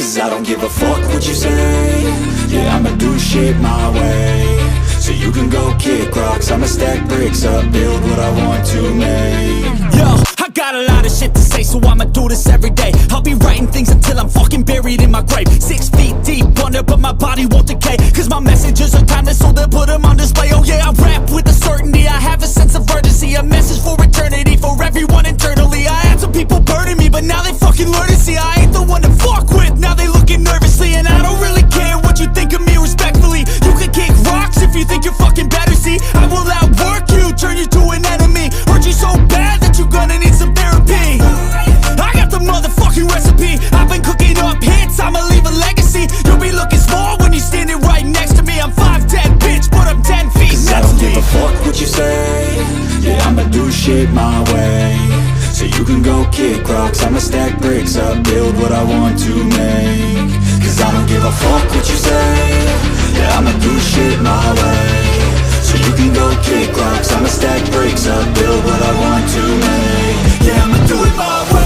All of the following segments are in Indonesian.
'Cause I don't give a fuck what you say. Yeah, I'ma do shit my way. So you can go kick rocks, I'ma stack bricks up, build what I want to make. Yo, I got a lot of shit to say, so I'ma do this every day. I'll be writing things until I'm fucking buried in my grave. 6 feet deep under, but my body won't decay. 'Cause my messages are timeless, so they'll put them on display. Oh yeah, I rap with a certainty, I have a sense of urgency. A message for eternity, for everyone internally. I had some people burning me, but now they fucking learn to see I ain't the one to fuck with, now they looking nervously. And I don't really care what you think of me, respectfully. You can kick rocks if you think you're fucking better, see I will outwork you, turn you to an enemy. Hurt you so bad that you're gonna need some therapy. I got the motherfucking recipe, I've been cooking up hits, I'ma leave a legacy. You'll be looking small when you're standing right next to me. I'm 5'10", bitch, but I'm 10 feet. 'Cause I don't give a fuck what you say. Yeah, I'ma do shit my way. So you can go kick rocks, I'ma stack bricks up, build what I want to make. 'Cause I don't give a fuck what you say. Yeah, I'ma do shit my way. So you can go kick rocks, I'ma stack bricks up, build what I want to make. Yeah, I'ma do it my way.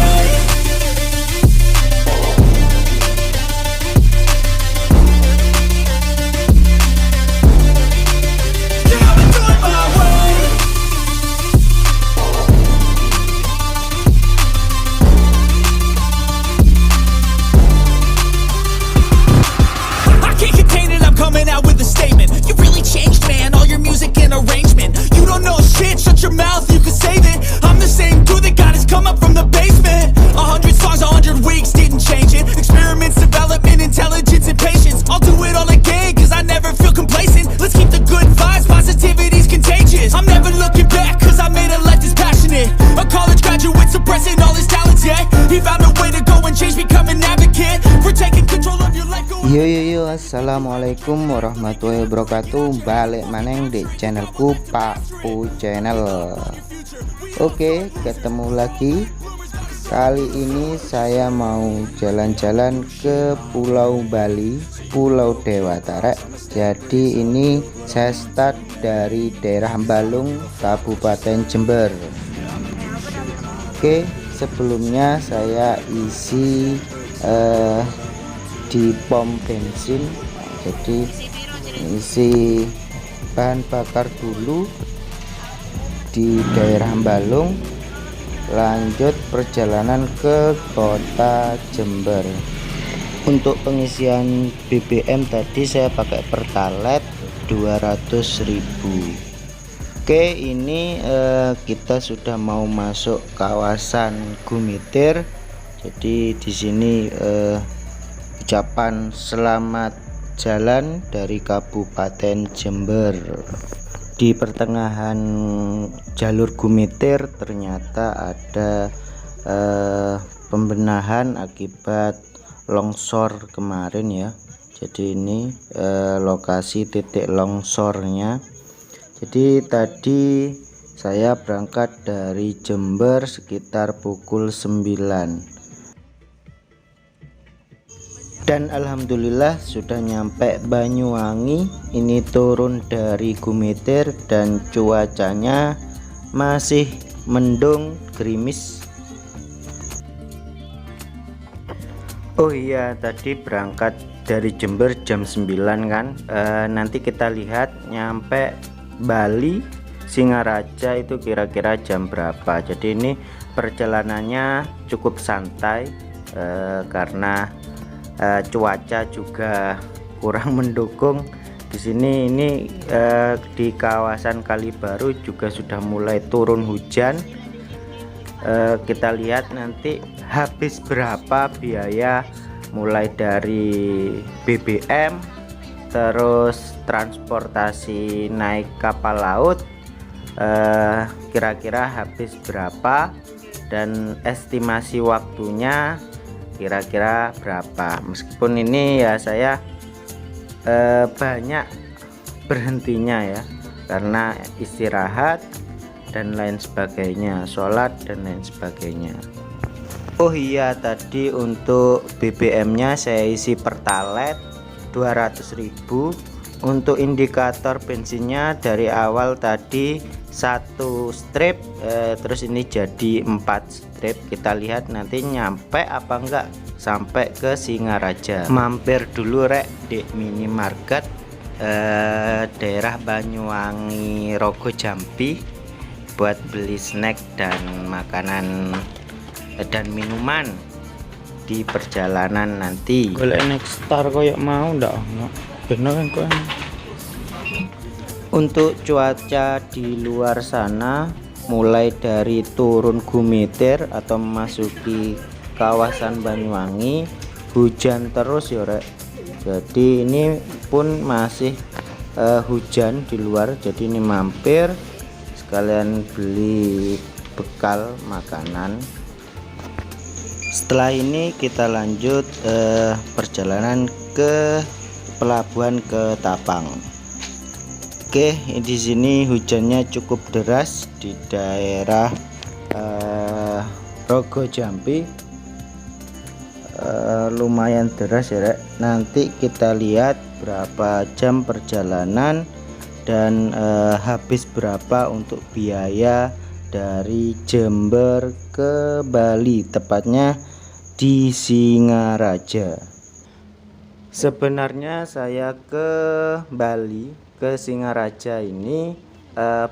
Coming out with a statement. You really changed, man, all your music and arrangement. You don't know shit, shut your mouth, you can save it. I'm the same dude that got his come up from the basement. 100 songs, 100 weeks, didn't change it. Experiments, development, intelligence, and patience. I'll do it all again, cause I never feel complacent. Let's keep the good vibes, positivity's contagious. I'm never looking back, cause I made a life that's passionate. A college graduate suppressing all his talents, yeah. He found a way to go and change, become an advocate for taking control of your life. Yo, assalamualaikum warahmatullahi wabarakatuh. Balik maneng di channelku Pak Pu Channel. Oke, ketemu lagi. Kali ini saya mau jalan-jalan ke Pulau Bali, Pulau Dewata. Jadi ini saya start dari daerah Hambalung, Kabupaten Jember. Oke, sebelumnya saya isi di pom bensin. Jadi isi bahan bakar dulu di daerah Hambalung, lanjut perjalanan ke kota Jember. Untuk pengisian BBM tadi saya pakai Pertalite 200.000. Oke, ini kita sudah mau masuk kawasan Gumitir. Jadi di sini ucapan selamat jalan dari Kabupaten Jember. Di pertengahan jalur Gumitir ternyata ada pembenahan akibat longsor kemarin ya. Jadi ini lokasi titik longsornya. Jadi tadi saya berangkat dari Jember sekitar pukul 9. Dan alhamdulillah sudah nyampe Banyuwangi. Ini turun dari Gumitir dan cuacanya masih mendung gerimis. Oh iya, tadi berangkat dari Jember jam 9 kan. Nanti kita lihat nyampe Bali Singaraja itu kira-kira jam berapa. Jadi ini perjalanannya cukup santai karena cuaca juga kurang mendukung. Di sini ini di kawasan Kalibaru juga sudah mulai turun hujan. Kita lihat nanti habis berapa biaya, mulai dari BBM, terus transportasi naik kapal laut, kira-kira habis berapa, dan estimasi waktunya kira-kira berapa. Meskipun ini ya saya banyak berhentinya ya, karena istirahat dan lain sebagainya, sholat dan lain sebagainya. Oh iya, tadi untuk BBM-nya saya isi Pertalite 200.000. Untuk indikator bensinnya dari awal tadi 1 strip, terus ini jadi 4 trip. Kita lihat nanti nyampe apa enggak sampai ke Singaraja. Mampir dulu rek di minimarket daerah Banyuwangi Rogo Jambi buat beli snack dan makanan dan minuman di perjalanan nanti. Golek next star koyo mau ndak? Bener kan kok. Untuk cuaca di luar sana mulai dari turun Gumitir atau memasuki kawasan Banyuwangi hujan terus ya rek. Jadi ini pun masih hujan di luar, jadi ini mampir sekalian beli bekal makanan. Setelah ini kita lanjut perjalanan ke pelabuhan Ketapang. Oke, di sini hujannya cukup deras di daerah Rogo Jambi. Lumayan deras ya rek. Nanti kita lihat berapa jam perjalanan dan habis berapa untuk biaya dari Jember ke Bali, tepatnya di Singaraja. Sebenarnya saya ke Bali, ke Singaraja ini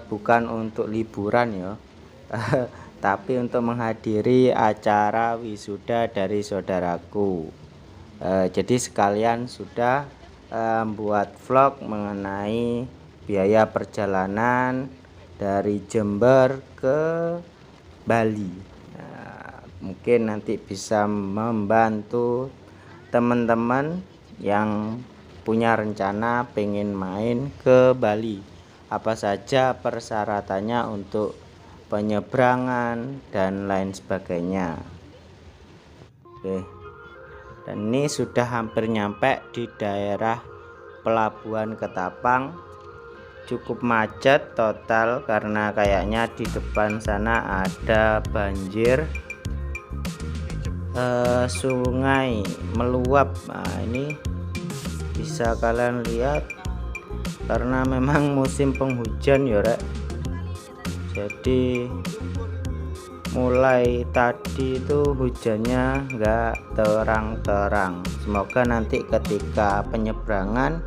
bukan untuk liburan ya, tapi untuk menghadiri acara wisuda dari saudaraku. Jadi sekalian sudah buat vlog mengenai biaya perjalanan dari Jember ke Bali. Mungkin nanti bisa membantu teman-teman yang punya rencana pengen main ke Bali. Apa saja persyaratannya untuk penyeberangan dan lain sebagainya. Oke, dan ini sudah hampir nyampe di daerah pelabuhan Ketapang. Cukup macet total karena kayaknya di depan sana ada banjir, sungai meluap. Nah, ini bisa kalian lihat karena memang musim penghujan ya rek. Jadi mulai tadi itu hujannya enggak terang-terang. Semoga nanti ketika penyeberangan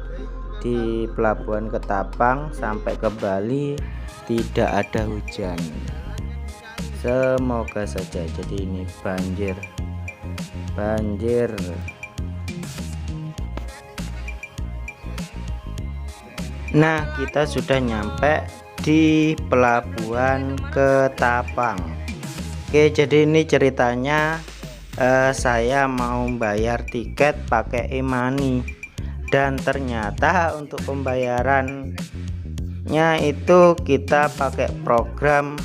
di pelabuhan Ketapang sampai ke Bali tidak ada hujan. Semoga saja. Jadi ini banjir. Nah, kita sudah nyampe di pelabuhan Ketapang. Oke, jadi ini ceritanya saya mau bayar tiket pakai e-money dan ternyata untuk pembayarannya itu kita pakai program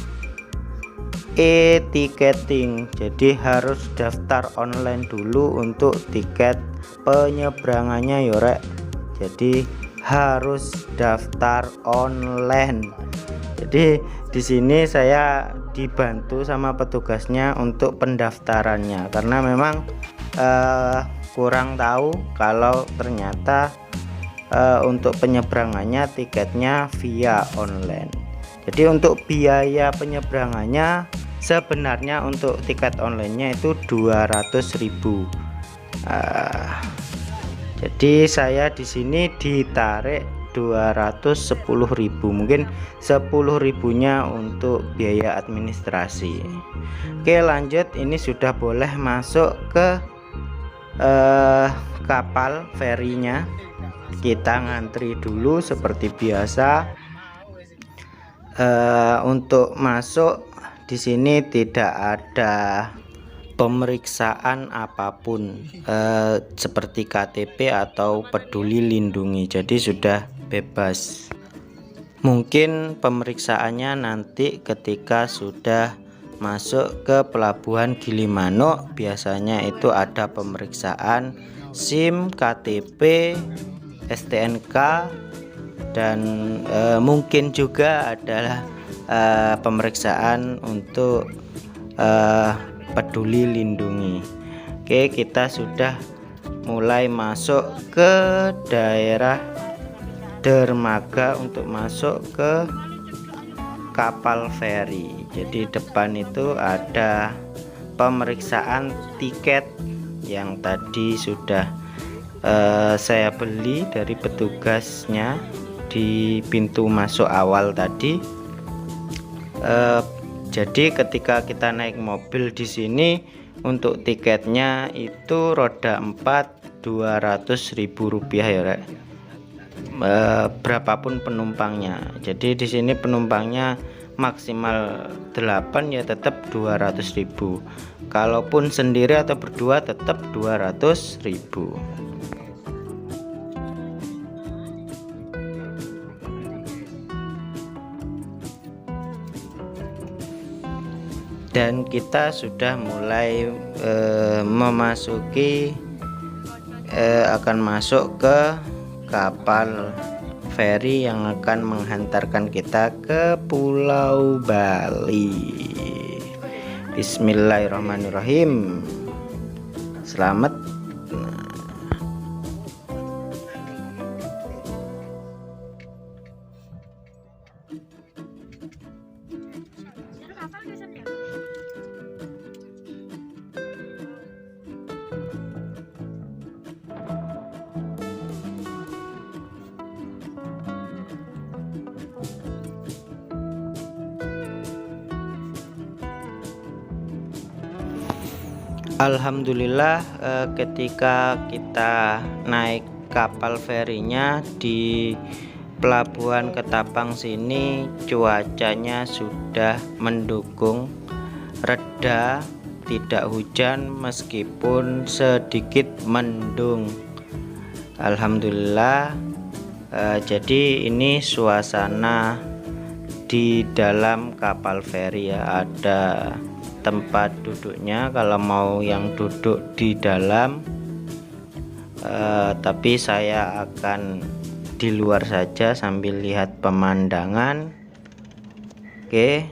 e-ticketing. Jadi harus daftar online dulu untuk tiket penyeberangannya ya rek. Jadi harus daftar online. Jadi di sini saya dibantu sama petugasnya untuk pendaftarannya karena memang kurang tahu kalau ternyata untuk penyeberangannya tiketnya via online. Jadi untuk biaya penyeberangannya sebenarnya untuk tiket onlinenya itu 200.000. Jadi saya di sini ditarik 210.000, mungkin 10.000-nya untuk biaya administrasi. Oke, lanjut. Ini sudah boleh masuk ke kapal ferinya. Kita ngantri dulu seperti biasa. Untuk masuk di sini tidak ada pemeriksaan apapun seperti KTP atau peduli lindungi, jadi sudah bebas. Mungkin pemeriksaannya nanti ketika sudah masuk ke pelabuhan Gilimanuk. Biasanya itu ada pemeriksaan SIM, KTP, STNK, dan mungkin juga adalah pemeriksaan untuk peduli lindungi. Oke, kita sudah mulai masuk ke daerah dermaga untuk masuk ke kapal feri. Jadi depan itu ada pemeriksaan tiket yang tadi sudah saya beli dari petugasnya di pintu masuk awal tadi. Jadi ketika kita naik mobil di sini untuk tiketnya itu roda 4 200.000 rupiah ya Rek. Berapapun penumpangnya. Jadi di sini penumpangnya maksimal 8 ya tetap 200.000. Kalaupun sendiri atau berdua tetap 200.000. Dan kita sudah mulai memasuki akan masuk ke kapal feri yang akan menghantarkan kita ke Pulau Bali. Bismillahirrahmanirrahim. Selamat. Alhamdulillah ketika kita naik kapal ferinya di Pelabuhan Ketapang sini cuacanya sudah mendukung, reda, tidak hujan meskipun sedikit mendung. Alhamdulillah. Jadi ini suasana di dalam kapal feri ya, ada tempat duduknya kalau mau yang duduk di dalam, tapi saya akan di luar saja sambil lihat pemandangan. Oke,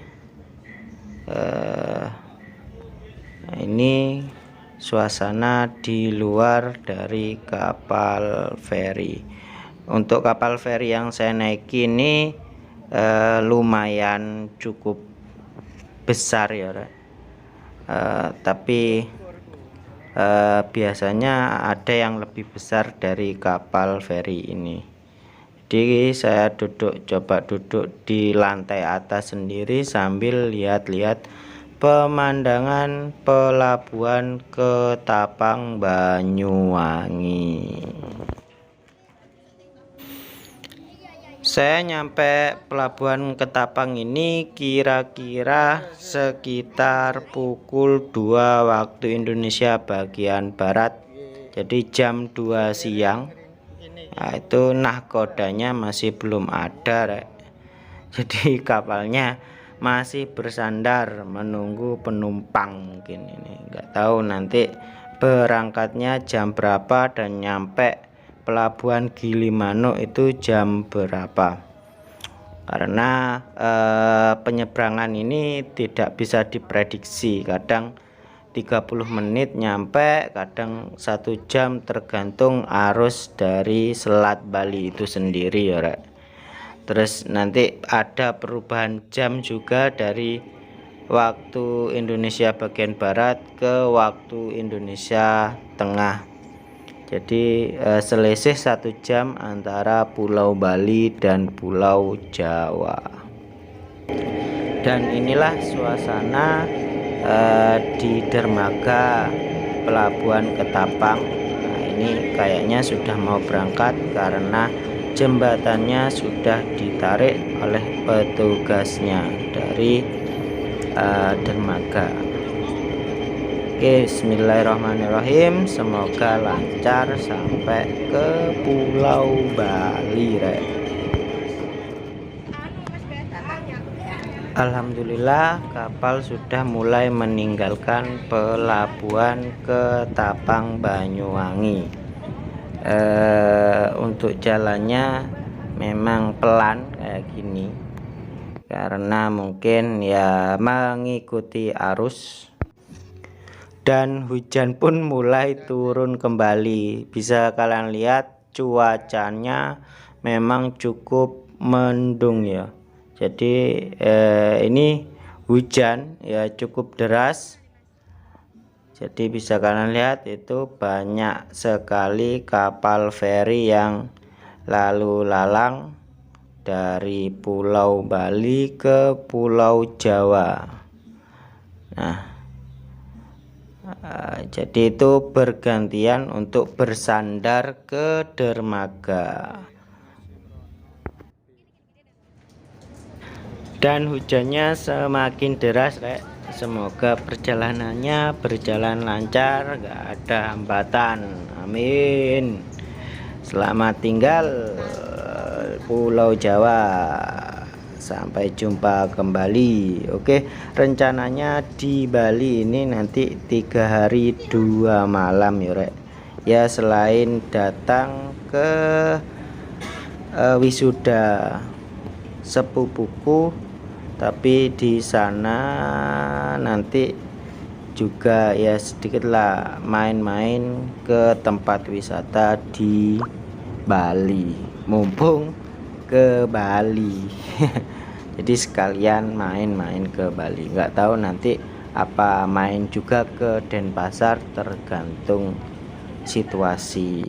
ini suasana di luar dari kapal feri. Untuk kapal feri yang saya naiki ini lumayan cukup besar ya Rek. Tapi biasanya ada yang lebih besar dari kapal feri ini. Jadi saya coba duduk di lantai atas sendiri sambil lihat-lihat pemandangan Pelabuhan Ketapang Banyuwangi. Saya nyampe Pelabuhan Ketapang ini kira-kira sekitar pukul 2 waktu Indonesia bagian Barat. Jadi jam 2 siang. Nah, itu nahkodanya masih belum ada Rek. Jadi kapalnya masih bersandar menunggu penumpang. Mungkin ini nggak tahu nanti berangkatnya jam berapa dan nyampe Pelabuhan Gilimanuk itu jam berapa, karena penyeberangan ini tidak bisa diprediksi, kadang 30 menit nyampe, kadang 1 jam, tergantung arus dari Selat Bali itu sendiri ya Rek. Terus nanti ada perubahan jam juga dari waktu Indonesia bagian Barat ke waktu Indonesia Tengah. Jadi selisih 1 jam antara Pulau Bali dan Pulau Jawa. Dan inilah suasana di dermaga Pelabuhan Ketapang. Nah, ini kayaknya sudah mau berangkat karena jembatannya sudah ditarik oleh petugasnya dari dermaga. Oke, bismillahirrahmanirrahim. Semoga lancar sampai ke Pulau Bali Rek. Alhamdulillah kapal sudah mulai meninggalkan Pelabuhan Ketapang Banyuwangi. Untuk jalannya memang pelan kayak gini karena mungkin ya mengikuti arus. Dan hujan pun mulai turun kembali. Bisa kalian lihat cuacanya memang cukup mendung ya. Jadi ini hujan ya cukup deras. Jadi bisa kalian lihat itu banyak sekali kapal feri yang lalu lalang dari Pulau Bali ke Pulau Jawa. Nah, jadi itu bergantian untuk bersandar ke dermaga. Dan hujannya semakin deras, Rek. Semoga perjalanannya berjalan lancar, gak ada hambatan. Amin. Selamat tinggal Pulau Jawa. Sampai jumpa kembali. Oke, rencananya di Bali ini nanti 3 hari 2 malam ya, Rek. Ya, selain datang ke wisuda sepupuku, tapi di sana nanti juga ya sedikitlah main-main ke tempat wisata di Bali, mumpung ke Bali. Jadi sekalian main-main ke Bali. Nggak tahu nanti apa main juga ke Denpasar, tergantung situasi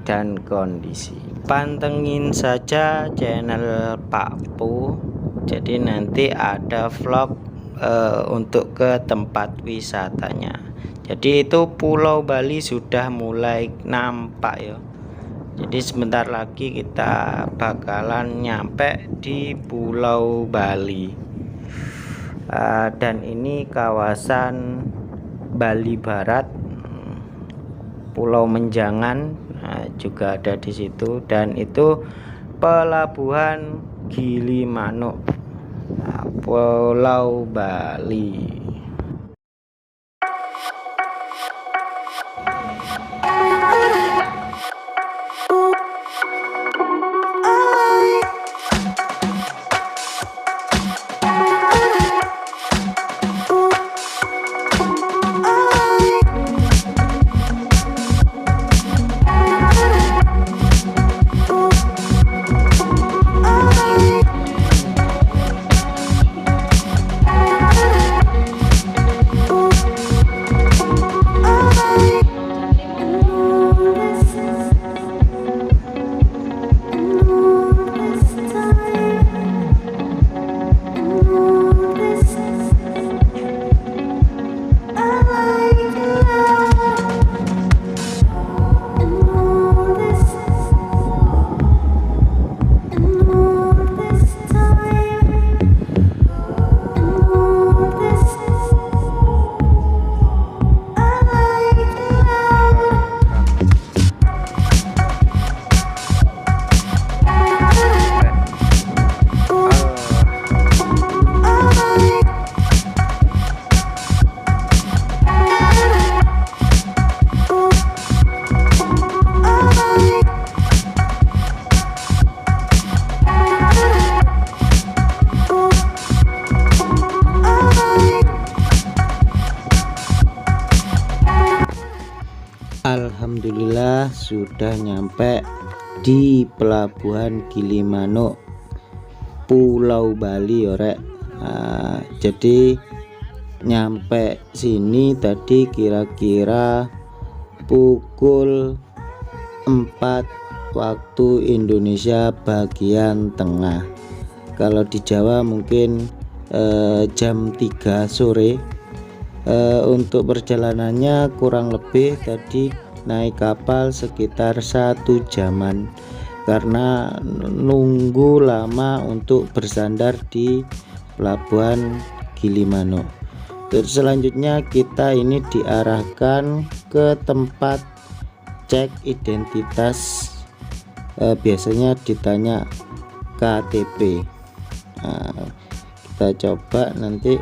dan kondisi. Pantengin saja channel Pak Pu. Jadi nanti ada vlog untuk ke tempat wisatanya. Jadi itu Pulau Bali sudah mulai nampak ya. Jadi sebentar lagi kita bakalan nyampe di Pulau Bali. Dan ini kawasan Bali Barat, Pulau Menjangan juga ada di situ, dan itu pelabuhan Gilimanuk, Pulau Bali. Alhamdulillah sudah nyampe di pelabuhan Gilimanuk, Pulau Bali ya, Rek. Jadi nyampe sini tadi kira-kira pukul 4 waktu Indonesia bagian tengah. Kalau di Jawa mungkin jam 3 sore. Untuk perjalanannya kurang lebih tadi naik kapal sekitar 1 jaman, karena nunggu lama untuk bersandar di pelabuhan Gilimanuk. Terus selanjutnya kita ini diarahkan ke tempat cek identitas, biasanya ditanya KTP. Kita coba nanti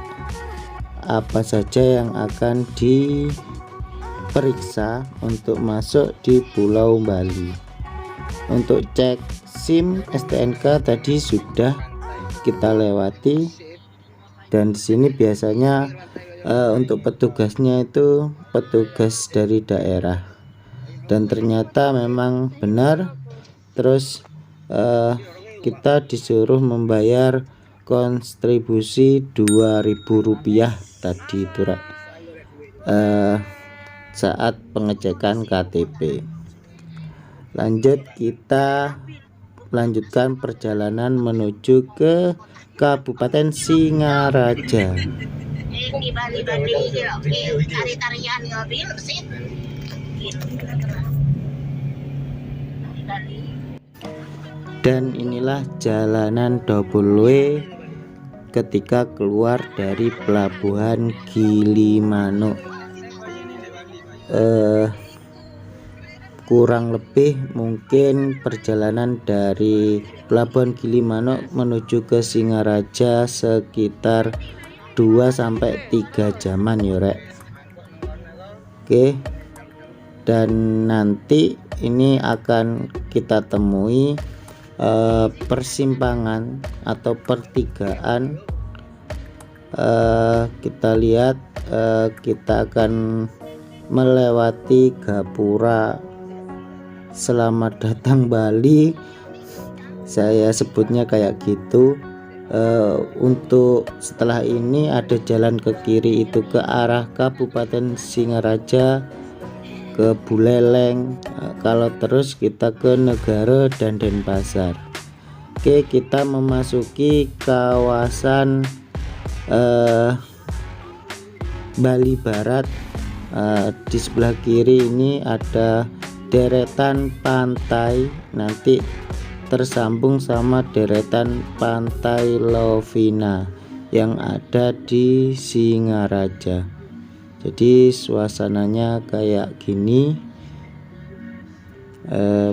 apa saja yang akan diperiksa untuk masuk di Pulau Bali. Untuk cek SIM STNK tadi sudah kita lewati, dan di sini biasanya untuk petugasnya itu petugas dari daerah, dan ternyata memang benar. Terus kita disuruh membayar kontribusi Rp2.000 tadi itu, saat pengecekan KTP. Lanjut, kita lanjutkan perjalanan menuju ke Kabupaten Singaraja. Dan inilah jalanan double way ketika keluar dari pelabuhan Gilimanuk. Kurang lebih mungkin perjalanan dari pelabuhan Gilimanuk menuju ke Singaraja sekitar 2-3 jaman ya rek. Oke, dan nanti ini akan kita temui persimpangan atau pertigaan. Kita lihat, kita akan melewati Gapura. Selamat datang Bali, saya sebutnya kayak gitu. Untuk setelah ini ada jalan ke kiri itu ke arah Kabupaten Singaraja, ke Buleleng. Kalau terus kita ke Negara dan Denpasar. Oke, kita memasuki kawasan Bali Barat. Di sebelah kiri ini ada deretan pantai, nanti tersambung sama deretan pantai Lovina yang ada di Singaraja. Jadi suasananya kayak gini,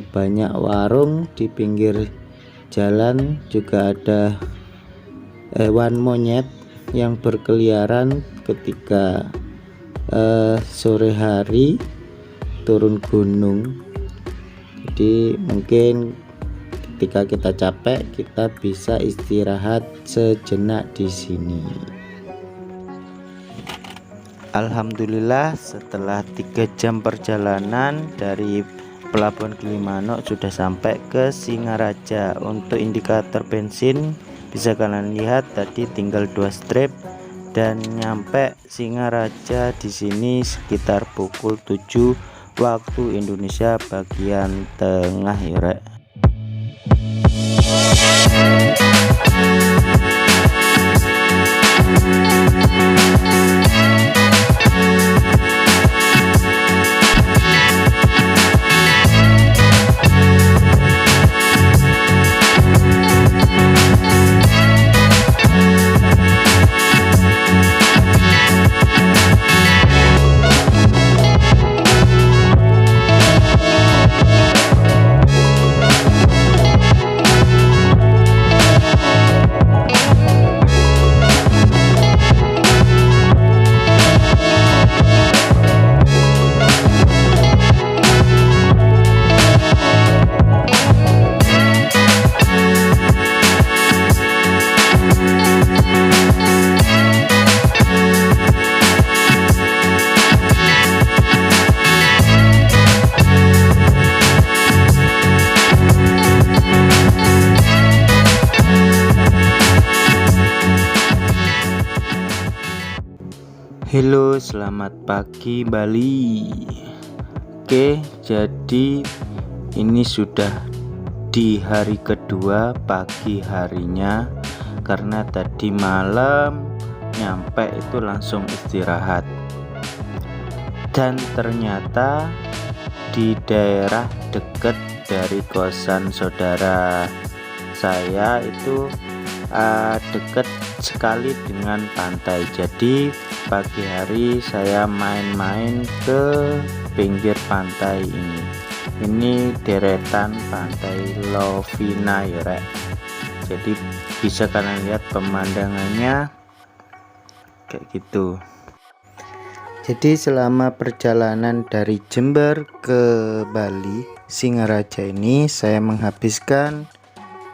banyak warung di pinggir jalan, juga ada hewan monyet yang berkeliaran ketika sore hari turun gunung. Jadi mungkin ketika kita capek, kita bisa istirahat sejenak di sini. Alhamdulillah, setelah 3 jam perjalanan dari pelabuhan Gilimanuk sudah sampai ke Singaraja. Untuk indikator bensin bisa kalian lihat tadi tinggal 2 strip, dan nyampe Singaraja di sini sekitar pukul 7 waktu Indonesia bagian tengah ya rek. Halo, selamat pagi Bali. Oke, jadi ini sudah di hari kedua pagi harinya, karena tadi malam nyampe itu langsung istirahat. Dan ternyata di daerah dekat dari kosan saudara saya itu dekat sekali dengan pantai. Jadi pagi hari saya main-main ke pinggir pantai ini. Ini deretan pantai Lovina ya rek. Jadi bisa kalian lihat pemandangannya kayak gitu. Jadi selama perjalanan dari Jember ke Bali Singaraja ini saya menghabiskan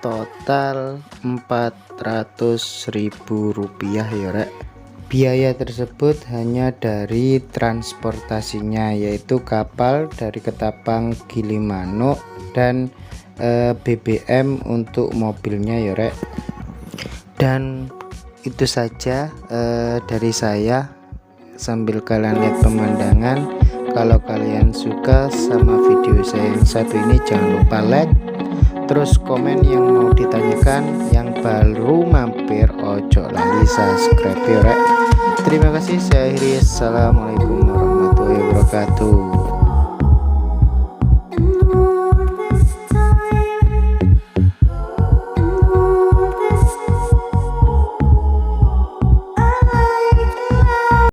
total Rp400.000 ya rek. Biaya tersebut hanya dari transportasinya, yaitu kapal dari Ketapang Gilimanuk dan BBM untuk mobilnya ya rek. Dan itu saja dari saya. Sambil kalian lihat pemandangan, Kalau kalian suka sama video saya yang satu ini, jangan lupa like, terus komen yang mau ditanyakan. Yang baru mampir ojo lali subscribe ya rek. Terima kasih, saya akhiri. Assalamualaikum warahmatullahi wabarakatuh.